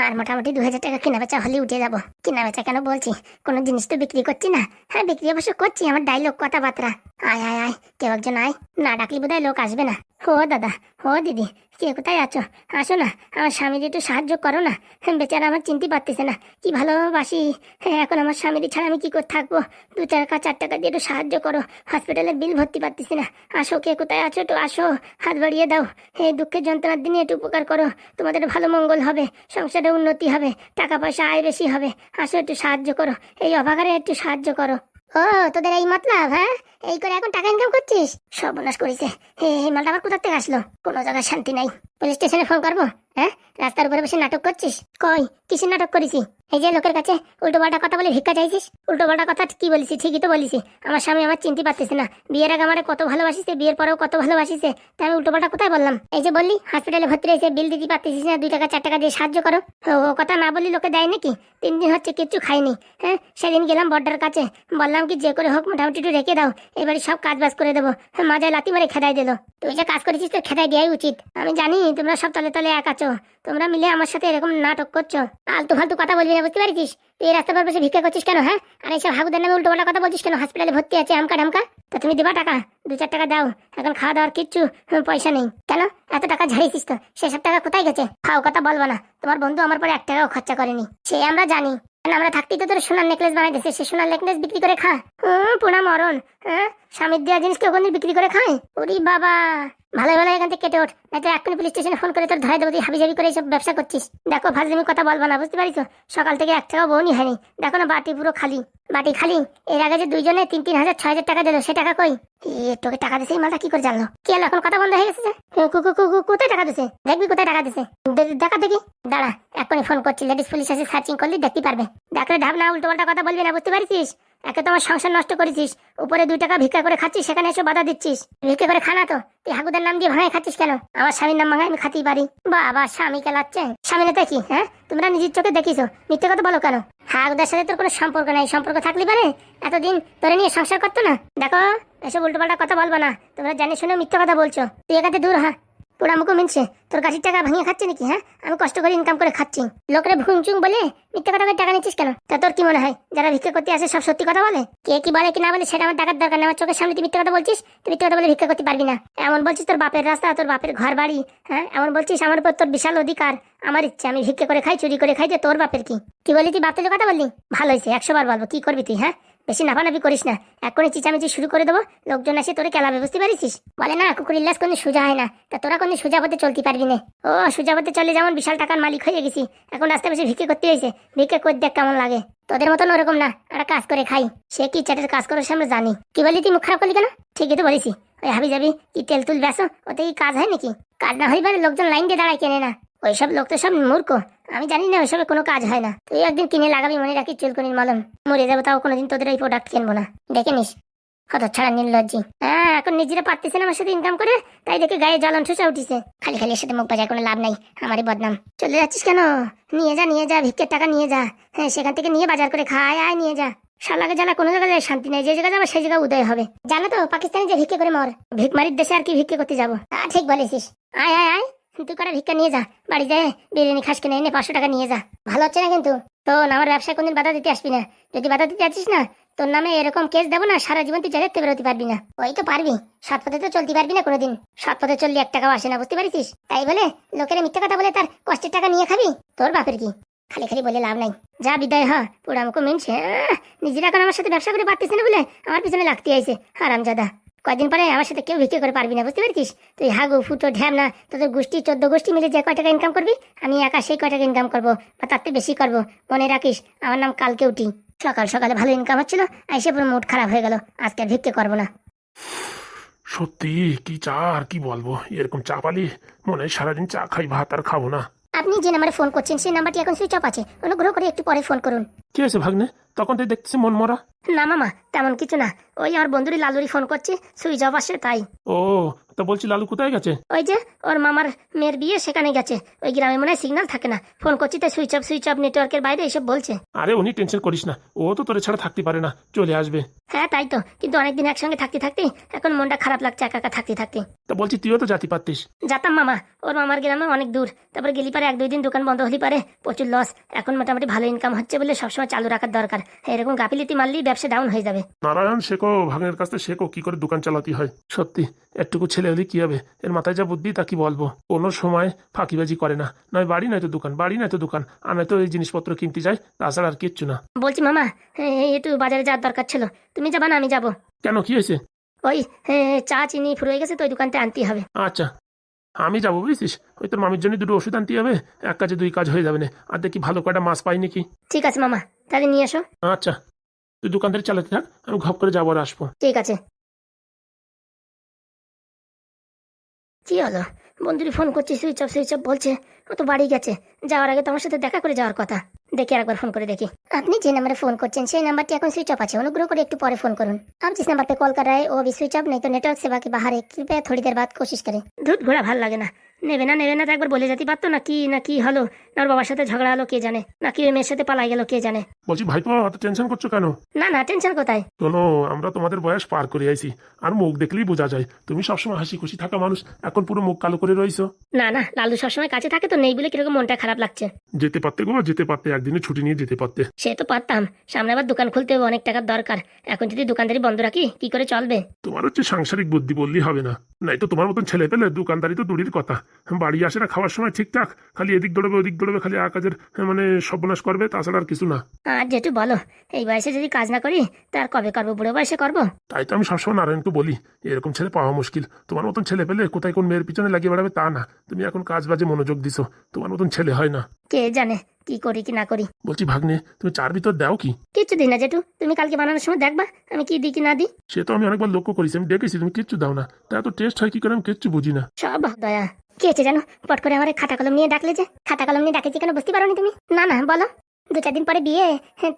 আর মোটামুটি 2000 টাকা কেনা বেচা হলে উঠে যাবো। কেনা বেচা কেন বলছি, কোনো জিনিস তো বিক্রি করছি না। হ্যাঁ, বিক্রি অবশ্য করছি, আমার ডায়লগ কথাবার্তা। আয় আয় আয়, কেউ একজন আয়, না ডাকলে বোধহয় লোক আসবে না। ও দাদা, ও দিদি, কে কোথায় আছো? আসো না, আমার স্বামীর একটু সাহায্য করো না। বেচারা আমার চিনতে পারতেছে না, কি ভালোবাসি। এখন আমার স্বামীর ছাড়া আমি কি করে থাকবো? 2 টাকা 4 টাকা দিয়ে একটু সাহায্য করো, হসপিটালের বিল ভর্তি পারতেছি না। আসো, কে কোথায় আছো একটু আসো, হাত বাড়িয়ে দাও। এই দুঃখের যন্ত্রণার দিনে একটু উপকার করো, তোমাদের ভালো মঙ্গল হবে, সংসারে উন্নতি হবে, টাকা পয়সা আয় বেশি হবে। আসো, একটু সাহায্য করো, এই অভাগারে একটু সাহায্য করো। ও, তোদের এই মতলব? হ্যাঁ, এই করে এখন টাকা ইনকাম করছিস? সর্বনাশ করেছে। এই মালটা আবার কোথা থেকে আসলো? কোনো জায়গায় শান্তি নাই। পুলিশ স্টেশনে ফোন করবো? হ্যাঁ, রাস্তার উপরে বসে নাটক করছিস? কই, কিসের নাটক করেছি? এই যে লোকের কাছে উল্টো পাল্টা কথা বলে ভিক্ষা চাইছিস। উল্টো পাল্টা কথা কি বলেছি? ঠিকই তো বলেছি। আমার স্বামী আমার চিনতে পারতেছে না, বিয়ের আগে আমার কত ভালোবাসিছে, বিয়ের পরেও কত ভালোবাসিছে। তাই আমি উল্টো পাল্টা কোথায় বললাম? এই যে বললি হসপিটালে ভর্তি রয়েছে, বিল দিতে পারতেছিস না, 2 টাকা 4 টাকা দিয়ে সাহায্য করো। ও কথা না বললি লোকে দেয় নাকি? 3 দিন হচ্ছে কিচ্ছু খাইনি। হ্যাঁ, সেদিন গেলাম বড্ডার কাছে, বললাম কি যে করে হোক মোটামুটি একটু রেখে দাও, এবারে সব কাজ বাজ করে দেবো। মাজায় লাতি মারে খেদাই দিল। তুই যে কাজ করেছিস তোর খেদাই দেওয়াই উচিত। আমি জানি তোমরা সব তলে তলে এক আছো, তোমরা মিলে আমার সাথে এরকম নাটক করছো। আলতু ফালতু কথা বলবি না, বুঝতে পারছিস? তুই এই রাস্তার পর বসে ভিক্ষা করছিস কেন? হ্যাঁ, আর এইসব হাগুদের নামে উল্টো পাল্টা কথা বলছিস কেন? হসপিটালে ভর্তি আছে আমকা ঢামকা, তো তুমি দিবা টাকা? 2 4 টাকা দাও, এখন খাওয়া দাওয়ার কিচ্ছু পয়সা নেই। কেন এত টাকা ঝাড়িয়েছিস? তো সেসব টাকা কোথায় গেছে? খাও কথা বলবো না, তোমার বন্ধু আমার পরে 1 টাকাও খরচা করেনি, সে আমরা জানি। আমরা থাকতেই তো তোর সোনার নেকলেস বানাই দিচ্ছে, সে সোনার নেকলেস বিক্রি করে খা। পুনা মরণ। হ্যাঁ, স্বামীর দেওয়া জিনিস কেউ কোনদিন বিক্রি করে খায়? ওরে বাবা, ভালো ভালো এখান থেকে কেটে ওঠ, নাই তো এক্ষুনি পুলিশ স্টেশনে ফোন করে তোর ধরে দেবো। তুই হাবিজাবি করে এইসব ব্যবসা করছিস। দেখো ফাজলামি কথা বলবা না, বুঝতে পারিস? সকাল থেকে 1 টাকাও বউনি হয়নি, দেখো না বাটি পুরো খালি। বাটি খালি। এর আগে যে 2 জনে 3 3 হাজার 6 হাজার টাকা দিল, সে টাকা কই? তোকে টাকা দিছে এই মালটা কি করে জানলো? কি হলো, এখন কথা বন্ধ হয়ে গেছে যে? কোথায় টাকা দিছে? দেখবি কোথায় টাকা দিছে, দেখা দেখি। দাঁড়া, এক্ষুনি ফোন করছি, লেডিস পুলিশ আছে, সার্চিং করলে দেখতে পারবে। দেখলে ঢাবনা উল্টো পাল্টা কথা বলবি না, বুঝতে পারছিস? একে তোমার সংসার নষ্ট করেছিস, উপরে 2 টাকা ভিক্ষা করে খাচ্ছিস, সেখানে এসে বাধা দিচ্ছিস। ভিক্ষা করে খানা তো, তুই হাগুদের নাম দিয়ে ভাঙায় খাচ্ছিস কেন? আমার স্বামীর নাম ভাঙায় আমি খাতেই পারি। বাবা, স্বামী কেলাচ্ছে। স্বামী নেতা কি? হ্যাঁ, তোমরা নিজের চোখে দেখিস, মিথ্যে কথা বলো কেন? হাগুদের সাথে তোর কোনো সম্পর্ক নাই, সম্পর্ক থাকলে পারে এতদিন তোরে নিয়ে সংসার করতো না। দেখো, এসব উল্টো পাল্টা কথা বলবা না, তোমরা জানি শুনে মিথ্যে কথা বলছো। তুই এখানে দূর হা। পোড়া মুখো মিনছে, তোর গাছের টাকা ভাঙিয়ে খাচ্ছে নাকি? হ্যাঁ, আমি কষ্ট করে ইনকাম করে খাচ্ছি, লোকের ভুংচুং বলে মিথ্যে কথা টাকা নিচ্ছিস কেন? তা তোর কি মনে হয় যারা ভিক্ষা করতে আসে সব সত্যি কথা বলে? কে কি বলে কি না বলে সেটা আমার টাকার দরকার নেই। আমার চোখের সামনে তুই মিথ্যে কথা বলছিস, তুই মিথ্যে কথা বলে ভিক্ষা করতে পারবি না। এমন বলছিস তোর বাপের রাস্তা, তোর বাপের ঘর বাড়ি। হ্যাঁ, এমন বলছিস আমার উপর তোর বিশাল অধিকার, আমার ইচ্ছে আমি ভিক্ষা করে খাই, চুরি করে খাই, যে তোর বাপের কি? কি বলি তুই? বাপ তুলে কথা বললি? ভালো হয়েছে, 100 বার বলবো। কি করবি তুই? হ্যাঁ, বেশি নাফানাফি করিস না, এক্ষুনি চিচামিচি শুরু করে দেবো, লোকজন এসে তোরে কেলাবে, বুঝতে পারিস? বলে না কুকুরের লাশ কোনো সোজা হয় না, তা তোরা কোনো সোজা পথে চলতে পারবি না। ও, সোজা পথে চলে যেমন বিশাল টাকার মালিক হয়ে গেছি, এখন রাস্তায় বসে ভিক্ষে করতে হয়েছে। ভিক্ষে করে দেখ কেমন লাগে। তোদের মতন ওরকম না, আমরা কাজ করে খাই। সে কি চ্যাটের কাজ করে সে আমরা জানি। কি বলি তুই? মুখ খারাপ করলি কেন? ঠিকই তো বলেছি, ওই হাবি যাবি কি তেল তুল বেসো, ওতে কি কাজ হয় নাকি? কাজ না হইবার লোকজন লাইন দিয়ে দাঁড়ায় কেনে না, ওইসব লোক তো সব মূর্খ। আমি জানি না ওইসবে কোনো কাজ হয় না। তুই একদিন কিনে লাগাবি, মনে রাখি, চুলকুনির মলম। মরে যাবো তাও কোনোদিন তোদের এই প্রোডাক্ট কিনবো না, দেখে নিস। কত ছাড়া নির্লজ্জি। হ্যাঁ, এখন নিজেরা পারতেছে না আমার সাথে ইনকাম করে, তাই দেখে গায়ে জ্বলন ঠুসা উঠিছে। খালি খালি এর সাথে মুখ বাজার কোনো লাভ নাই, আমারই বদনাম। চলে যাচ্ছিস কেন? নিয়ে যা, নিয়ে যা, ভিক্ষের টাকা নিয়ে যা। হ্যাঁ, সেখান থেকে নিয়ে বাজার করে খায়, আয় নিয়ে যা। শালাকে জ্বালা কোনো জায়গায় শান্তি নেই, যে জায়গায় যাবো সেই জায়গায় উদয় হবে। জানো তো পাকিস্তানে যে ভিক্ষে করে মর, ভিকমারির দেশে আর কি ভিক্ষে করতে যাবো? ঠিক বলেছিস। আয় আয় আয়, তুই করা ভিক্ষা নিয়ে যা, বাড়ি যায় বিরিয়ানি খাস কিনে এনে 500 টাকা নিয়ে যা। ভালো হচ্ছে না কিন্তু তো, আমার ব্যবসায় কোনদিন বাধা দিতে আসবি না। যদি বাধা দিতে আসিস না, তোর নামে এরকম কেস দেবো না, সারা জীবন তুই জেলেতে বেরোতে পারবি না। ওই তো পারবি, সৎ পথে তো চলতে পারবি না কোনোদিন। সৎ পথে চললে 1 টাকাও আসে না, বুঝতে পারিস? তাই বলে লোকের মিথ্যা কথা বলে তার কষ্টের টাকা নিয়ে খাবি? তোর বাপের কি? খালি খালি বলে লাভ নাই, যা বিদায় হ। পুরা মুখো মিনছে, নিজেরা এখন আমার সাথে ব্যবসা করে পারতেছে না বলে আমার পিছনে লাগতে আইছে হারামজাদা। কয়দিন পরে আমার সাথে কেউ ভিক্ষে করে পারবি না, বুঝতে পারছিস? তুই হাগু ফুটো ঢ্যাম না, তোদের গোষ্ঠী 14 গোষ্ঠী মিলে যে কয় টাকা ইনকাম করবি, আমি একা সেই কয় টাকা ইনকাম করবো, বা তার থেকে বেশি করবো। মনে রাখিস, আমার নাম কালকে উঠি। সকাল সকালে ভালো ইনকাম হচ্ছিল, আইসে পুরো মুড খারাপ হয়ে গেল, আজকে আর ভিক্ষে করবো না। সত্যি কি চা আর কি বলবো, এরকম চা পালি মনে হয় সারাদিন চা খাই, ভাত আর খাবো না। আপনি যে নাম্বারে ফোন করছেন সেই নাম্বারটি এখন সুইচ অফ আছে, অনুগ্রহ করে একটু পরে ফোন করুন। কি হয়েছে ভাগ্নে? তখন তো দেখতেছি মন মরা। না মামা, তেমন কিছু না। ওই আমার বন্ধুরি লালুরি ফোন করছি, সুইচ অফ আসে তাই। ও, তা বলছি লালু কোথায় গেছে? ওই যে ওর মামার মেয়ের বিয়ে, সেখানে গেছে। ওই গ্রামে মনে হয় সিগন্যাল থাকে না, ফোন করছি তাই সুইচ অফ নেটওয়ার্কের বাইরে এসব বলছে। আরে উনি টেনশন করিস না, ও তো তোরে ছাড়া থাকতে পারে না, চলে আসবে। হ্যাঁ তাই তো, কিন্তু অনেকদিন একসঙ্গে থাকতে থাকতে এখন মনটা খারাপ লাগছে একা একা থাকতে থাকতে। তা বলছি তুইও তো জাতি পারতিস। যেতাম মামা, ওর মামার গ্রামে অনেক দূর, তারপরে গেলি পারে 1-2 দিন দোকান বন্ধ হলি পারে প্রচুর লস। এখন মোটামুটি ভালো ইনকাম হচ্ছে বলে সবসময় চালু রাখার দরকার, এরকম গাফিলিতি মারলেই ব্যবসা ডাউন হয়ে যাবে। নারায়ণ, শেখো ভাগ্নের কাছ থেকে, শেখো কি করে দোকান চালাতে হয়। সত্যি একটুকু ছেলে হলে কি হবে, এর মাথায় যা বুদ্ধি তা কি বলবো। কোনো সময় ফাঁকিবাজি করে না, নয় বাড়ি নয়তো দোকান, বাড়ি নয়তো দোকান, আর নয়তো এই জিনিসপত্র কিনতে যায়, তাছাড়া আর কিচ্ছু না। বলছি মামা, একটু বাজারে যাওয়ার দরকার ছিল, তুমি যাবা না আমি যাবো? কেন, কি হয়েছে? ওই চা চিনি ফুরিয়ে গেছে তো, ওই দোকানটা আনতে হবে। আচ্ছা, আমি যাবো বুঝছিস, ওই তোর মামির জন্য 2টো ওষুধ আনতে হবে, এক কাজে 2 কাজ হয়ে যাবে না। আর দেখি ভালো কয়টা মাছ পাই নাকি। ঠিক আছে মামা, তাহলে নিয়ে এসো। আচ্ছা, তুই দোকানদারি চালাতে থাক, আমি ঘপ করে যাবো আর আসবো। ঠিক আছে। কি হলো, বন্ধুরি ফোন করছি, সুইচ অফ বলছে। ও তো বাড়ি গেছে, যাওয়ার আগে তোমার সাথে দেখা করে যাওয়ার কথা। দেখি একবার ফোন করে দেখি। আপনি যে নাম্বারে ফোন করছেন সেই নাম্বারটি এখন সুইচ অফ আছে, অনুগ্রহ করে একটু পরে फोन করুন। आप जिस नंबर पे कॉल कर रहे हैं वो अभी स्विच ऑफ नहीं तो नेटवर्क सेवा के बाहर है, कृपया थोड़ी देर बाद कोशिश करें। ধুত ঘোড়া ভাল লাগে না, নেবে না তো একবার বলে যেতে পারতো না। কি হলো, ওর বাবার সাথে ঝগড়া হলো কে জানে, নাকি ওই মেয়ের সাথে পালাই গেল কে জানে। বলছি ভাইপো, অত টেনশন করছো কেন? না টেনশন কোথায়। শোনো, আমরা তোমাদের বয়স পার করে আইছি, আর মুখ দেখলেই বোঝা যায় তুমি সবসময় হাসি খুশি থাকা মানুষ, এখন পুরো মুখ কালো করে রইছো। না লালু সবসময় কাছে থাকে তো, নেই বলে কিরকম মনটা খারাপ লাগছে। যেতে পারতে গো, যেতে পারতে, একদিনে ছুটি নিয়ে যেতে পারতে। সে তো পারতাম, সামনে আবার দোকান খুলতে হবে, অনেক টাকার দরকার। এখন যদি দোকানদারি বন্ধ রাখি কি করে চলবে? তোমার হচ্ছে সাংসারিক বুদ্ধি বললেই হবে না, নাই তো তোমার মতন ছেলে পেলে দোকানদারি তো দূরের কথা, বাড়ি আসে না খাওয়ার সময় ঠিকঠাক, খালি এদিক দৌড়বে ওদিক দৌড়বে, খালি কাজের মানে সর্বনাশ করবে, তাছাড়া আর কিছু না। আর যেটু বলো, এই বয়সে যদি কাজ না করি তার কবে করবো, বুড়ো বয়সে করবো। তাই তো আমি সবসময় নারায়ণকে বলি, এরকম ছেলে পাওয়া মুশকিল। তোমার মতন ছেলে পেলে কোথায় কোন মেয়ের পিছনে লাগিয়ে বেড়াবে তা না, তুমি এখন কাজ বাজে মনোযোগ দিছো, তোমার মতন ছেলে হয় না। কে জানে কি করি কি না করি। বলছি ভাগ্নে, তুমি চার ভিতর দাও কি? কিচ্ছু দিই না জেঠু, তুমি কালকে বানানোর সময় দেখবা আমি কি দিই কি না দিই। সে তো আমি অনেকবার লক্ষ্য করেছি, আমি দেখেছি তুমি কিচ্ছু দাও না, তা এত টেস্ট হয় কি করে আমি কিচ্ছু বুঝি না। সব দয়া। কি হয়েছে জানো, পট করে আমার খাতা কলম নিয়ে ডাকলে যে। খাতা কলম নিয়ে ডাকেছি কেন বুঝতে পারো নি তুমি? না বলো। 2-4 দিন পরে বিয়ে,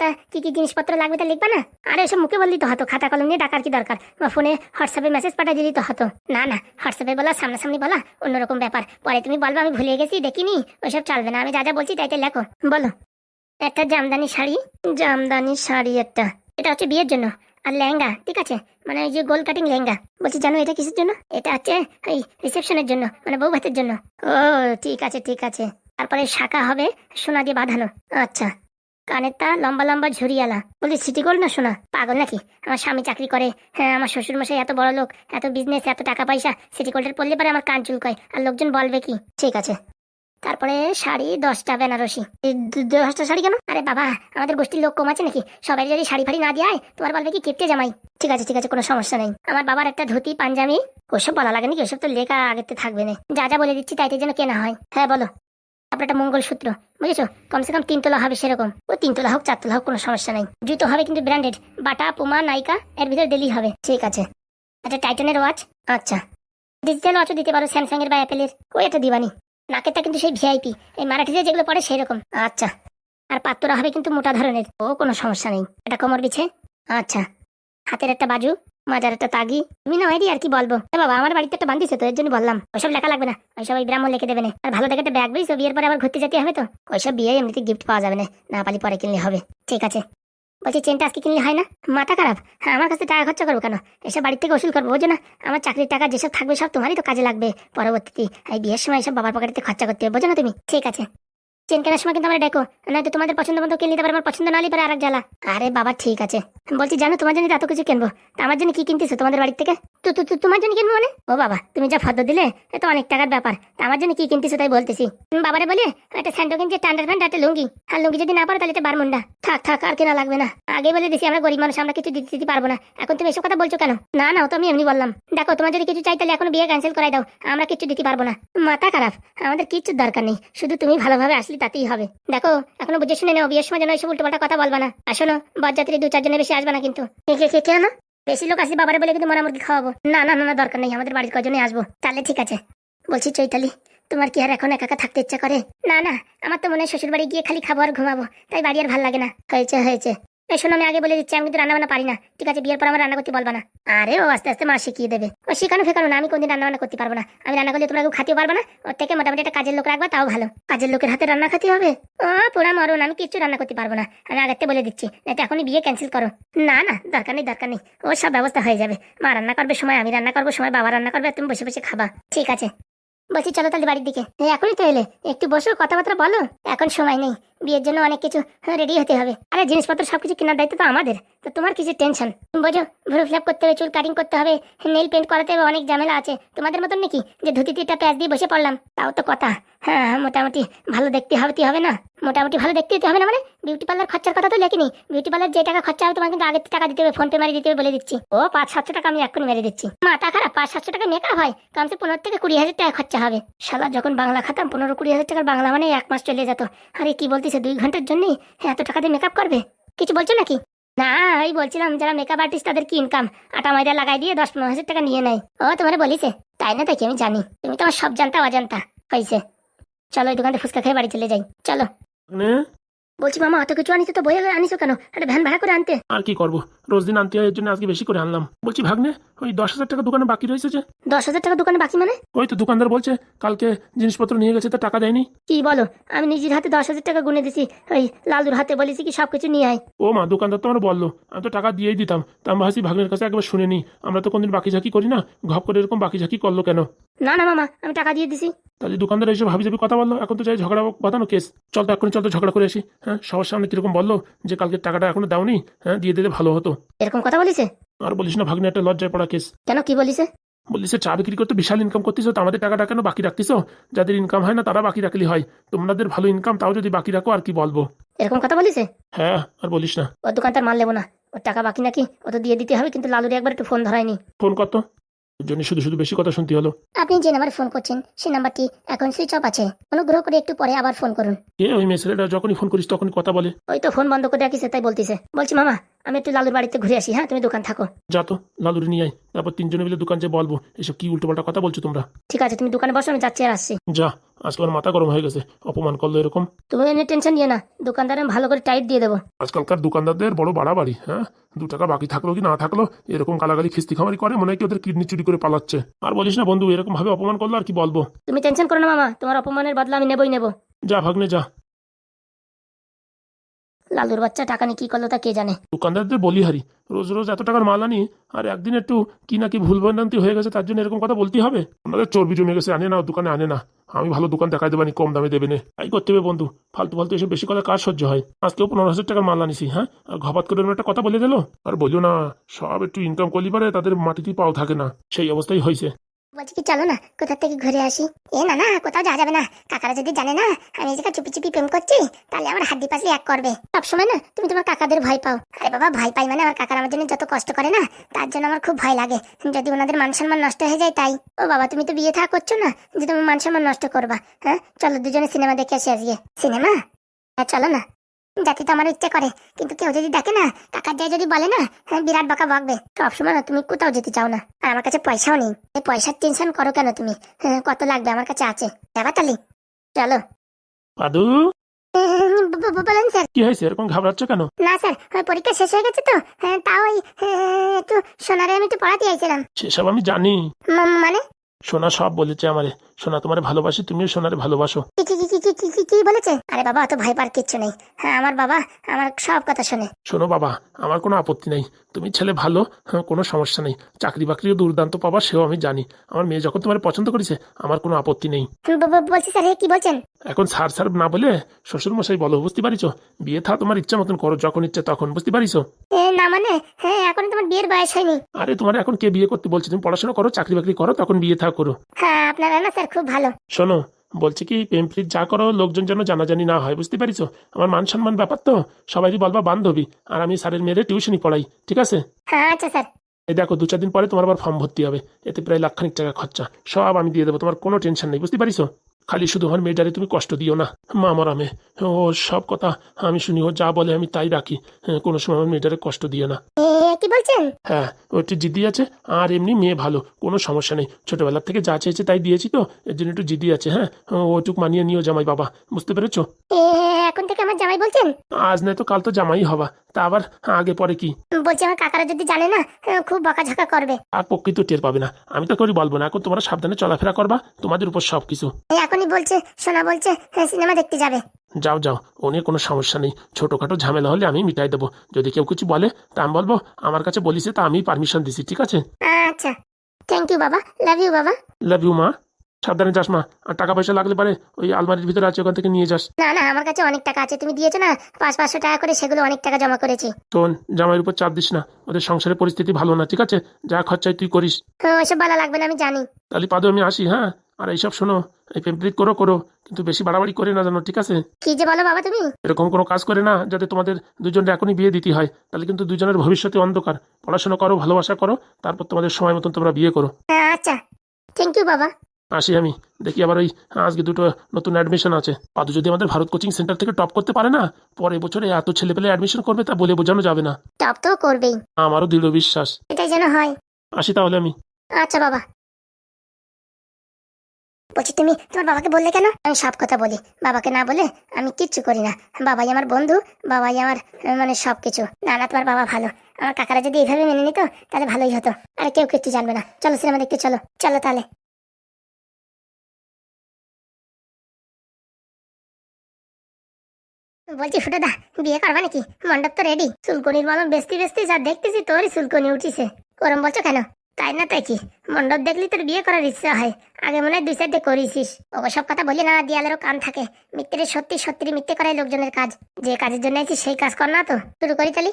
তা কি জিনিসপত্র লাগবে তা লিখবা না? আরে এসব মুখে বললি তো হতো, খাতা কলম নিয়ে ডাকার কি দরকার? বা ফোনে হোয়াটসঅ্যাপে মেসেজ পাঠিয়ে দিলি তো হতো। না হোয়াটসঅ্যাপে বলা, সামনাসামনি বলা অন্যরকম ব্যাপার। পরে তুমি বলবা আমি ভুলে গেছি দেখিনি, ওইসব চলবে না। আমি যা বলছি তাইতে লেখো। বলো। একটা জামদানি শাড়ি একটা, এটা হচ্ছে বিয়ের জন্য। আর লেহেঙ্গা, ঠিক আছে, মানে ওই যে গোল কাটিং লেহেঙ্গা। বলছি জানো এটা কিসের জন্য? এটা হচ্ছে ওই রিসেপশনের জন্য, মানে বউ ভাতের জন্য। ও ঠিক আছে। তারপরে শাখা হবে সোনা দিয়ে বাঁধানো। আচ্ছা, কানের তা লম্বা ঝুরিয়ালা। বলি সিটি গোল্ড না সোনা? পাগল নাকি? আমার স্বামী চাকরি করে, হ্যাঁ আমার শ্বশুর মশাই এত বড় লোক, এত বিজনেস, এত টাকা পয়সা, সিটি গোল্ডের পরলে পরে আমার কান চুলকায় আর লোকজন বলবে কি। ঠিক আছে। তারপরে শাড়ি 10টা বেনারসি। 10টা শাড়ি কেন? আরে বাবা, আমাদের গোষ্ঠীর লোক কম আছে নাকি? সবাই যদি শাড়ি ফাড়ি না দিয়ে তোমার বলবে কি কিপটে জামাই। ঠিক আছে কোনো সমস্যা নেই। আমার বাবার একটা ধুতি পাঞ্জাবি, ওসব বলা লাগে নাকি? ওসব তো লেখা আগেতে থাকবে না, যা বলে দিচ্ছি তাইতে যেন কেনা হয়। হ্যাঁ বলো। তারপরে একটা মঙ্গলসূত্র, বুঝেছো, কমসে কম 3 তোলা হবে সেরকম। ও 3 তোলা হোক 4 তোলা হোক কোনো সমস্যা নেই। জুতো হবে কিন্তু ব্র্যান্ডেড, বাটা পুমা নাইকা এর ভিতরে দিলেই হবে। ঠিক আছে। আচ্ছা টাইটানের ওয়াচ। আচ্ছা, ডিজিটাল ওয়াচও দিতে পারো, স্যামসাং এর বা অ্যাপেলের। ওই একটা দিবানি। নাকেরটা কিন্তু সেই ভিআইপি, এই মারাঠিতে যেগুলো পড়ে সেরকম। আচ্ছা। আর পাত্তরা হবে কিন্তু মোটা ধরনের, ও কোনো সমস্যা নেই। এটা কোমর বিছে। আচ্ছা। হাতের একটা বাজু, মাজার একটা তাগি। তুমি না আর কি বলবো। বাবা আমার বাড়িতে একটা বান্ধিছে তো, এর জন্য বললাম। ওইসব লেখা লাগবে না, ওইসব ওই ব্রাহ্মণ লিখে দেবে না। আর ভালো দেখে একটা ব্যাগ বুঝছো, বিয়ের পরে আবার ঘুরতে যেতে হবে তো। ওইসব বিয়ে এমনিতে গিফট পাওয়া যাবে না পালি পরে কিনলে হবে। ঠিক আছে। বলছি চেনটা আজকে কিনলে হয় না? মাথা খারাপ, হ্যাঁ আমার কাছে টাকা খরচা করবো কেন? এসব বাড়ির থেকে ওসুল করবো, বোঝো না? আমার চাকরির টাকা যেসব থাকবে সব তোমারই তো কাজে লাগবে পরবর্তীতে। এই বিয়ের সময় এসব বাবার পকেটে খরচা করতে হবে, বোঝো না তুমি? ঠিক আছে। চেন কেনার সময় কিন্তু আমরা দেখো, নয়তো তোমাদের পছন্দ মতো কিনে নিতে পারবো, আমার পছন্দ না হলে পরে আরেক জ্বালা। আরে বাবা ঠিক আছে। বলছি জানো তোমার জন্য এত কিছু কিনবো, তা আমার জন্য কি কিনতেছো তোমাদের বাড়ি থেকে? তোমার জন্য কিনবো মানে? ও বাবা তুমি যা ফদ্দ দিলে, এ তো অনেক টাকার ব্যাপার। তা আমার জন্য কি কিনতেছো তাই বলতেছি। বাবারে বলে একটা স্যান্ডো কিনছে, টান্ডার প্যান্ট, একটা লুঙ্গি। আর লুঙ্গি যদি না পারো তাহলে তো বারমুন্ডা। থাক আর কেনা লাগবে না। আগে বলে দিছি আমরা গরিব মানুষ, আমরা কিছু দিতে পারবো না। এখন তুমি এসব কথা বলছো কেন? না ও তো আমি এমনি বললাম। দেখো তোমার যদি কিছু চাই তাহলে এখন বিয়ে ক্যান্সেল করাই দাও, আমরা কিছু দিতে পারবো না। মাথা খারাপ, আমাদের কিচ্ছু দরকার নেই, শুধু তুমি ভালোভাবে আসলে তাতেই হবে। দেখো এখনো বুঝে শুনে নেও, বিয়ের সময় যেন এইসব উল্টোপাল্টা কথা বলবা না। আর শোনো, বরযাত্রী 2-4 জনের বেশি আসবে না কিন্তু। কেন? বেশি লোক আসলে বাবারে বলে কিন্তু মরা মুরগি খাওয়াবো। না দরকার নেই, আমাদের বাড়ির কজনই আসবো। তাহলে ঠিক আছে। বলছি চৈতালি, তোমার কি আর এখন একা একা থাকতে ইচ্ছা করে? না না, আমার তো মনে হয় শ্বশুর বাড়ি গিয়ে খালি খাবো আর ঘুমাবো, তাই বাড়ি আর ভালো লাগে না। হয়েছে হয়েছে, এই শোনো আমি আগে বলে দিচ্ছি, আমি কিন্তু রান্না বান্না পারি না, ঠিক আছে? বিয়ের পর আমার রান্না করতে বলবা না। আরে ও আস্তে আস্তে মা শিখিয়ে দেবে, ও শেখানো ফেকানো না, আমি কোনদিন রান্না বান্না করতে পারবো না। আমি রান্না করলে তোমরা কেউ খাতেও পারবে না, ওর থেকে মোটামুটি একটা কাজের লোক রাখবা, তাও ভালো। কাজের লোকের হাতে রান্না খেতে হবে? ও পোড়া মরণ, আমি কিচ্ছু রান্না করতে পারবো না, আমি আগেতে বলে দিচ্ছি, না তো এখনই বিয়ে ক্যান্সেল করো। না না, দরকার নেই দরকার নেই, ওর সব ব্যবস্থা হয়ে যাবে। মা রান্না করবে সময়, আমি রান্না করবো সময়, বাবা রান্না করবে, আর তুমি বসে বসে খাবা, ঠিক আছে? বলছি চলো তাহলে বাড়ির দিকে। এখনই তো এলে, একটু বসো, কথাবার্তা বলো। এখন সময় নেই, বিয়ের জন্য অনেক কিছু রেডি হতে হবে। আরে জিনিসপত্র সবকিছু কেনার দায়িত্ব তো আমাদের, তো তোমার কিছু টেনশন? বোঝো, ভ্রু ফ্ল্যাপ করতে হবে, চুল কাটিং করতে হবে, নেল পেন্ট করাতে হবে, অনেক ঝামেলা আছে। তোমাদের মতন নাকি যে ধুতিটা প্যাচ দিয়ে বসে পড়লাম, তাও তো কথা। হ্যাঁ মোটামুটি ভালো দেখতে হবে না? মোটামুটি ভালো দেখতে হবে না মানে? বিউটি পার্লার খরচার কথা তো লেখিনি। বিউটি পার্লার যে টাকা খরচা হবে তোমার কিন্তু আগের টাকা দিতে হবে, ফোন পে মারি দিতে হবে বলে দিচ্ছি। ও 500-700 টাকা আমি এক্ষুনি মেরে দিচ্ছি। মাথা খারাপ, 500-700 টাকা মেকআপ হয়, কমসে 15,000-20,000 টাকা খরচা হবে। শালা যখন বাংলা খাতাম 15-20,000 টাকার বাংলা মানে 1 মাস চলে যেত। আরে কি বলতেছে, 2 ঘন্টার জন্য এত টাকা দিয়ে মেকআপ করবে? কিছু বলছো নাকি? না, ওই বলছিলাম যারা মেকআপ আর্টিস্ট তাদের কি ইনকাম, আটা ময়দা লাগাই দিয়ে 10-15 হাজার টাকা নিয়ে নেয়। ও তোমার বলিছে? তাই না, তাই কি আমি জানি, তুমি তো আমার সব জানতা অজান্তা হয়েছে। চলো ওই দোকানে ফুচকা খেয়ে বাড়ি চলে যাই, চলো। বলছি মামা, অত কিছু আনিস তো, বই আনিস কেন? একটা ভ্যান ভাড়া করে আনতে। আর কি করবো, রোজ দিন আনতে হয়, এর জন্য আজকে বেশি করে আনলাম। বলছি ভাগ্নে, ওই 10,000 টাকা দোকানে বাকি রয়েছে যে। 10,000 টাকা দোকানে বাকি মানে? ওই তো দোকানদার বলছে কালকে জিনিসপত্র নিয়ে গেছে, তো টাকা দেয়নি। কি বলো? আমি নিজের হাতে 10,000 টাকা গুনে দিছি, ওই লালুর হাতে বলেছি কি সবকিছু নিয়ে আয়। ও মা, দোকানদার তো আমার বললো, আমি তো টাকা দিয়েই দিতাম। তা আমি ভাবছি ভাগ্নের কাছে একবার শুনে নি, আমরা তো কোনদিন বাকি ঝাঁকি করি না, ঘপ করে এরকম বাকি ঝাঁকি করলো কেন? না না মামা, আমি টাকা দিয়ে দিছি। তাহলে দোকানদার এসে ভাবি যাবি কথা বললো, এখন তো চাই ঝগড়া বাঁধানো কেস। চল তো এক্ষুনি, চল তো ঝগড়া করে আসি। হ্যাঁ, সবার সামনে কিরকম বললো যে কালকে টাকাটা এখনো দাওনি, হ্যাঁ দিয়ে দিলে ভালো হতো। এরকম কথা বলিছে? আর বলিস না ভাগ্নে, একটা লজ্জায় পড়া কেস। কেন, কি বলিছে? বলিস চা বিক্রি করতে বিশাল ইনকাম করতেছো, তো আমাদের টাকাটা কেন বাকি রাখতেছো? যাদের ইনকাম হয় না তারা বাকি রাখলে হয়, তোমাদের ভালো ইনকাম, তাও যদি বাকি রাখো আর কি বলবো। এরকম কথা বলিছে? হ্যাঁ, আর বলিস না। ওর দোকানটার মাল নেবো না, ওর টাকা বাকি নাকি, ও তো দিয়ে দিতে হবে, কিন্তু লালুরে একবার একটু ফোন ধরায়নি। ফোন করতো, এর জন্য শুধু শুধু বেশি কথা শুনতে হলো। আপনি যে নাম্বারে ফোন করছেন সেই নাম্বারটি এখন সুইচ অফ আছে, অনুগ্রহ করে একটু পরে আবার ফোন করুন। ওই মেসেলেটা যখনই ফোন করিস তখনই কথা বলে। ওই তো ফোন বন্ধ করে রাখিছে, তাই বলতিছে। বলছি মামা, আমি একটু লালুর বাড়িতে ঘুরে আসি, হ্যাঁ তুমি দোকান থাকো। যা তো, লালুরে নিয়ে আয়, তারপর 3 জনে মিলে দোকান যে বলবো এসব কি উল্টোপাল্টা কথা বলছো তোমরা। ঠিক আছে, তুমি দোকানে বসো, আমি যাচ্ছি আর আসছি। যা, আজকে আমার মাথা গরম হয়ে গেছে, অপমান করলো এরকম। তুমি এনে টেনশন নিয়ে না, দোকানদারে আমি ভালো করে টাইট দিয়ে দেবো। আজকালকার দোকানদারদের বড় বাড়াবাড়ি, হ্যাঁ 2 টাকা বাকি থাকলো কি না থাকলো এরকম গালাগালি খিস্তি খামারি করে, মনে হয় কি ওদের কিডনি চুরি করে পালাচ্ছে। আর বলিস না বন্ধু, এরকম ভাবে অপমান করলো আর কি বলবো। তুমি টেনশন করো না মামা, তোমার অপমানের বদলা আমি নেবই নেবো। যা ভাগ্নে যা। লালুর বাচ্চা টাকা নিয়ে কি করলো তা কে জানে। দোকানদারদের বলিহারি, রোজ রোজ এত টাকার মাল আনি, আর একদিন একটু কি না কি ভুলভ্রান্তি হয়ে গেছে তার জন্য এরকম কথা বলতেই হবে? ওনাদের চর্বি জমে গেছে, আনে না দোকানে আনে না, আমি ভালো দোকান দেখাই দেবানি, কম দামে দেবে না, তাই করতে হবে বন্ধু। ফালতু ফালতু এসব বেশি কথা কার সহ্য হয়? আজকেও 15,000 টাকার মাল আনিছি, হ্যাঁ, আর ঘপাত করে একটা কথা বলে দিল। আর বলিও না, সব একটু ইনকাম করলি পারে তাদের মাটিতে পাও থাকে না, সেই অবস্থাই হয়েছে। বলছি কি চলো না কোথা থেকে ঘুরে আসি। না না, কোথাও যাওয়া যাবে না, কাকারা যদি জানে না আমি এই জায়গায় চুপি চুপি প্রেম করছি, তাহলে আমার হাড্ডি পাসলি এক করবে। সবসময় না তুমি তোমার কাকাদের ভয় পাও। আরে বাবা, ভয় পাই মানে আমার কাকারা আমার জন্য যত কষ্ট করে না, তার জন্য আমার খুব ভয় লাগে, যদি ওনাদের মান সম্মান নষ্ট হয়ে যায় তাই। ও বাবা, তুমি তো বিয়ে থা করছো না যে তুমি মান সম্মান নষ্ট করবা? হ্যাঁ চলো দুজনে সিনেমা দেখে আসি আজকে। সিনেমা? হ্যাঁ চলো না। যাতে তো আমার ইচ্ছে করে, কিন্তু কেউ যদি দেখে না, কাকার যায় যদি বলে না, হ্যাঁ বিরাট বকা বকবে। সবসময় না তুমি কোথাও যেতে চাও না, আর আমার কাছে পয়সাও নেই। এই পয়সার টেনশন করো কেন তুমি? হ্যাঁ কত লাগবে, আমার কাছে আছে। যাবা তালি? চলো। পাদু, বলেন স্যার। কি হয়েছে, এরকম ঘাবড়াচ্ছ কেন? না স্যার, ওই পরীক্ষা শেষ হয়ে গেছে তো, তাও ওই একটু সোনারে আমি একটু পড়াতে চাইছিলাম। সেসব আমি জানি। মানে? সোনা সব বলেছে আমারে, সোনা তোমারে ভালোবাসি, তুমিও সোনারে ভালোবাসো। কি বলেছে? আরে বাবা, অত ভয় পার কিচ্ছু নেই, হ্যাঁ আমার বাবা আমার সব কথা শোনে। শোনো বাবা, আমার কোনো আপত্তি নেই, তুমি ছেলে ভালো, হ্যাঁ কোনো সমস্যা নেই, চাকরি বাকরিও দুর্দান্ত পাবা সেও আমি জানি। আমার মেয়ে যখন তোমার পছন্দ করেছে আমার কোনো আপত্তি নেই। বলছি স্যার, কি বলছেন? এখন সার সার না বলে শ্বশুর মশাই বলো, বুঝতে পারিছো? বিয়ে থা তোমার ইচ্ছা মতন করো, যখন ইচ্ছা তখন, বুঝতে পারিছো? না মানে, হ্যাঁ এখন তোমার বিয়ের বয়স হয়নি। আরে তোমার এখন কে বিয়ে করতে বলছে? তুমি পড়াশোনা করো, চাকরি বাকরি করো, তখন বিয়ে থা করো। হ্যাঁ আপনারা না স্যার খুব ভালো। শোনো, বলছে কি প্রেম প্রীত যা করো লোকজন যেন জানাজানি না হয়, বুঝতে পারিছো? আমার মান সম্মান ব্যাপার তো, সবাই বলবা বান্ধবী, আর আমি স্যারের মেয়েরে টিউশনই পড়াই, ঠিক আছে? হ্যাঁ আচ্ছা স্যার। এই দেখো 2-4 দিন পরে তোমার আবার ফর্ম ভর্তি হবে, এতে প্রায় 1,00,000 টাকা খরচা, সব আমি দিয়ে দেবো, তোমার কোনো টেনশন নেই, বুঝতে পারিছো? খালি শুধু আমার মেয়েটারে তুমি কষ্ট দিও না। মা মরা মেয়ে, ও সব কথা আমি শুনি, ও যা বলে আমি তাই রাখি। কোনো সময় আমার মেয়েটারে কষ্ট দিও না। কি বলছেন? হ্যাঁ, ও একটু জিদ্দি আছে, আর এমনি মেয়ে ভালো, কোনো সমস্যা নেই। ছোটবেলার থেকে যা চেয়েছে তাই দিয়েছি তো, এর জন্য একটু জিদ্দি আছে। হ্যাঁ, ওটুক মানিয়ে নিও জামাই বাবা, বুঝতে পেরেছো? এখন থেকে আমার জামাই বলছেন? আজ নয় তো কাল তো জামাই হবা, তা আবার আগে পরে কি? বলছি আমার কাকারা যদি জানে না, খুব বকাঝকা করবে। আর প্রকৃত টের পাবে না, আমি তো করি বলবো না। এখন তোমরা সাবধানে চলাফেরা করবা, তোমাদের উপর সবকিছু। এখনই বলছে, সোনা বলছে সিনেমা দেখতে যাবে। যাও যাও, ও নিয়ে কোনো সমস্যা নেই। ছোটখাটো ঝামেলা হলে আমি মিটাই দেবো। যদি কেউ কিছু বলে তা আমি বলবো আমার কাছে বলিছে, তা আমি পারমিশন দিছি, ঠিক আছে? আচ্ছা, থ্যাংক ইউ বাবা, লাভ ইউ বাবা। লাভ ইউ মা। সাবধানে যাস মা, আর টাকা পয়সা লাগলে পারে ওই আলমারির ভিতরে আছে, ওখান থেকে নিয়ে যাস। না না, আমার কাছে অনেক টাকা আছে, তুমি দিয়েছো না 500 টাকা করে, সেগুলো অনেক টাকা জমা করেছি। শোন, জামাইয়ের উপর চাপ দিস না, ওদের সংসারের পরিস্থিতি ভালো না, ঠিক আছে? যা খরচায় তুই করিস। ওইসব ভালো লাগবে না, আমি জানি। তাহলে পাদু আমি আসি, হ্যাঁ? আর এইসব শোনো, এই পেম্পলিক করো করো, কিন্তু বেশি বাড়াবাড়ি করে না জানো, ঠিক আছে? কি যে বলো বাবা তুমি। এরকম কোনো কাজ করে না যাতে তোমাদের দুজনের এখনই বিয়ে দিতে হয়, তাহলে কিন্তু দুজনের ভবিষ্যতে অন্ধকার। পড়াশোনা করো, ভালোবাসা করো, তারপর তোমাদের সময় মতন তোমরা বিয়ে করো। আচ্ছা, থ্যাংক ইউ বাবা। আসি আমি, দেখি আবার ওই আজকে দুটো নতুন অ্যাডমিশন আছে। পাদু যদি আমাদের ভারত কোচিং সেন্টার থেকে টপ করতে পারে না, পরের বছরে এত ছেলেপেলে অ্যাডমিশন করবে তা বলে বোঝানো যাবে না। টপ তো করবেই, আমারও দৃঢ় বিশ্বাস। এটাই যেন হয়। আসি তাহলে আমি। আচ্ছা বাবা। বলছি তুমি তোমার বাবাকে বললে কেন? আমি সব কথা বলি, বাবাকে না বলে আমি কিচ্ছু করি না। বাবাই আমার বন্ধু, বাবাই আমার মানে সবকিছু। না না, তোমার বাবা ভালো। আমার কাকারা যদি এইভাবে মেনে নিত তাহলে ভালোই হতো। আর কেউ কিচ্ছু জানবে না। চলো সিনেমা দেখতে, চলো চলো তাহলে। বলছি ফুটোদা, বিয়ে করবা নাকি? মণ্ডপ তো রেডি। চুলকনির মলম বেস্তি বেস্তি যা দেখতেছি তোরই চুলকনি উঠিছে। ওরম বলছো কেন? তাই না তাই কি? মণ্ডপ দেখলি তোর বিয়ে করার ইচ্ছা হয়। আগে মনে হয় 2-4 করেছিস। সব কথা বলি না, দেয়ালেরও কান থাকে। মিথ্যে সত্যি সত্যি মিথ্যে করাই লোকজনের কাজ। যে কাজের জন্য আছিস সেই কাজ কর না তো। শুরু করি তালি।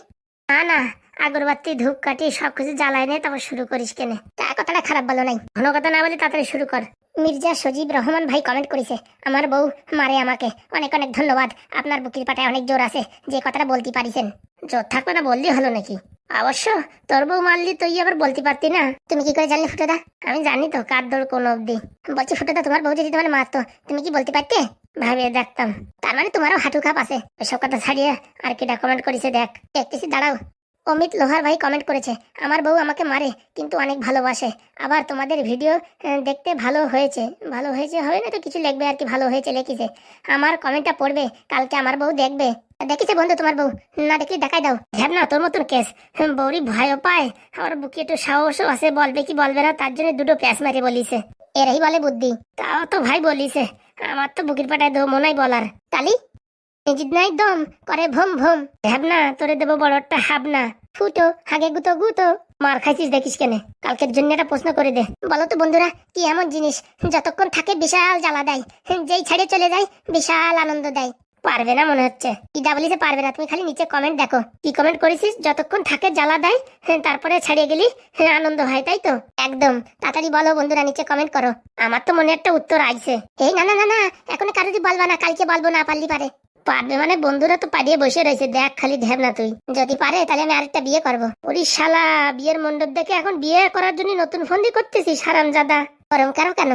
না না, আগরবাতি ধূপকাঠি সবকিছু জ্বালাই নে, তারপর শুরু করিস কেনে। তা কথাটা খারাপ বলো নাই, ঘন কথা না বলে তাড়াতাড়ি শুরু কর। মির্জা সজীব রহমান ভাই কমেন্ট করেছে, আমার বউ মারে আমাকে। অনেক অনেক ধন্যবাদ। আপনার বুকির পাটায় অনেক জোর আছে, যে কথাটা বলতে পারিছেন। জোর থাকবে না বললি হলো নাকি? অবশ্য তোর বউ মারলি তুই আবার বলতে পারতি না। তুমি কি করে জানলি ফুটোদা? আমি জানি তো কার দৌড় কোন অব্দি। বলছি ফুটোদা, তোমার বউ যদি তোমার মারতো তুমি কি বলতে পারতে? ভাবিয়ে দেখতাম। তার মানে তোমারও হাঁটু খাপ আছে। ওইসব কথা ছাড়িয়ে আর কিটা কমেন্ট করেছে দেখ, দেখতেছি দাঁড়াও। অমিত লোহার ভাই কমেন্ট করেছে, আমার বউ আমাকে মারে কিন্তু অনেক ভালোবাসে। আবার তোমাদের ভিডিও দেখতে ভালো হয়েছে। ভালো হয়েছে হবে না তো কিছু লিখবে আর কি, ভালো হয়েছে লিখেছে। আমার কমেন্টটা পড়বে, কালকে আমার বউ দেখবে। দেখেছে বন্ধু তোমার বউ? না দেখলে দেখাই দাও। হ্যাঁ না, তোর মতন কেস। বউরি ভয়ও পায়, আমার বুকে একটু সাহসও আছে, বলবে কি বলবে না তার জন্য দুটো প্যাঁচ মারি বলিছে। এরাই বলে বুদ্ধি। তাও তো ভাই বলিছে, আমার তো বুকের পাটায় দো মনাই বলার। তালি নিজের নাই দম করে ভম ভম। ভাবনা তোরে দেবো বড় একটা হাবনা। ফুটো হাগে গুতো গুতো। মার খাইছিস দেখিস কেনে? কালকের জন্য একটা প্রশ্ন করে দে। বলো তো বন্ধুরা, কি এমন জিনিস যতক্ষণ থাকে বিশাল জ্বালা দেয়, যেই ছেড়ে চলে যায় বিশাল আনন্দ দেয়? পারবে না মনে হচ্ছে। ইদা বলিছে পারবে না। তুমি খালি নিচে কমেন্ট দেখো, কি কমেন্ট করেছিস? যতক্ষণ থাকে জ্বালা দেয়, তারপরে ছাড়িয়ে গেলি আনন্দ হয়, তাই তো? একদম তাড়াতাড়ি বলো বন্ধুরা, নিচে কমেন্ট করো। আমার তো মনে একটা উত্তর আইছে। এই না না না না, এখন কারোরই বলবা না, কালকে বলবো না পারলি পারে। পারবে মানে বন্ধুরা তো পারিয়ে বসে রয়েছে, দেখ খালি ঢেব না তুই। যদি পারে তাহলে আমি আরেকটা বিয়ে করবো। ওরে শালা, বিয়ের মণ্ডপ দেখে এখন বিয়ে করার জন্য নতুন ফন্দি করতেছিস হারামজাদা। গরম কেন কেন?